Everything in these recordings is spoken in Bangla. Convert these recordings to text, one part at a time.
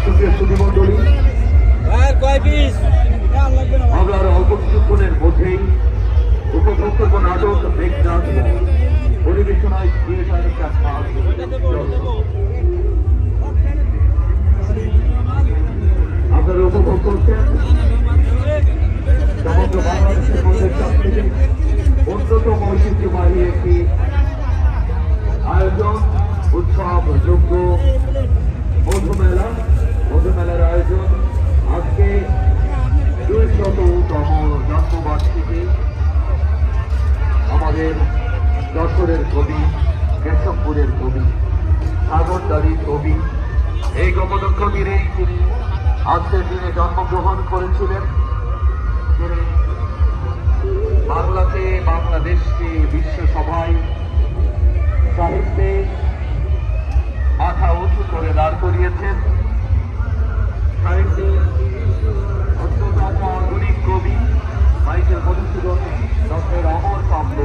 সুধীমণ্ডলী আমরা অল্প কিছুক্ষণের মধ্যেই উপভোগ করব নাটক মেঘনাদ পরিবেশনায় আপনারা উপভোগ করছেন সমগ্র বাংলাদেশের মধ্যে সবথেকে অন্যতম ঐতিহ্যবাহী একটি আয়োজন উৎসব যোগ্য মধুমেলার আয়োজন আজকে 200তম জন্মবার্ষিকী আমাদের যশোরের কবি কেশবপুরের কবি সাগরদারির কবি এই গোপদক্ষ বীরেই তিনি আজকের দিনে জন্মগ্রহণ করেছিলেন। তিনি বাংলাতে বাংলাদেশকে বিশ্বসভায় সাহিত্যে মাথা উঁচু করে দাঁড় করিয়েছেন। সাহিত্যে অন্যতম আধুনিক কবি মাইকেল মধুসূদন দত্তের অমর কাব্য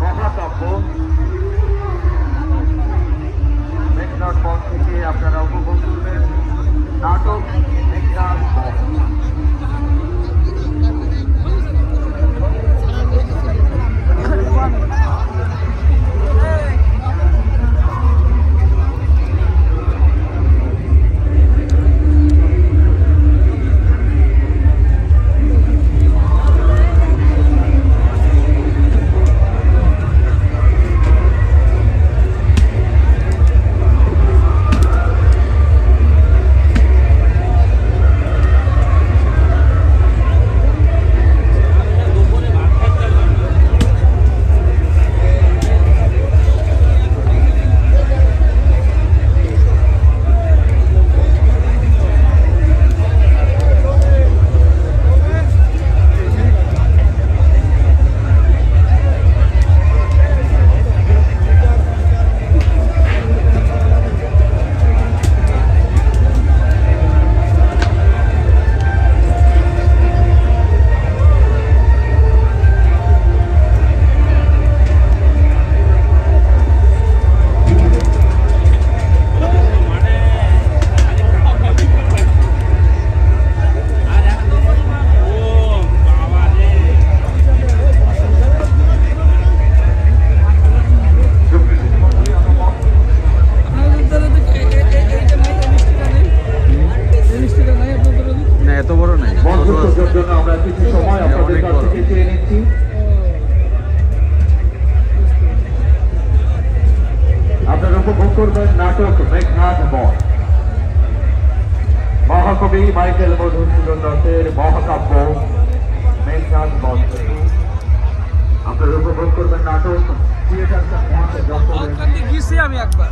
মহাকাব্য মেঘনাদ বন থেকে আপনারা উপভোগ করবেন নাটক মেঘনাদ বন। আমরা কিছু সময় আপনাদের কাছ থেকে চেয়ে নিচ্ছি। আপনারা উপভোগ করবেন নাটক মেঘনাদ বন মহাকবি মাইকেল মধুসূদন দত্তের মহাকাব্য মেঘনাদ বন। আপনারা উপভোগ করবেন নাটক থিয়েটার আমি একবার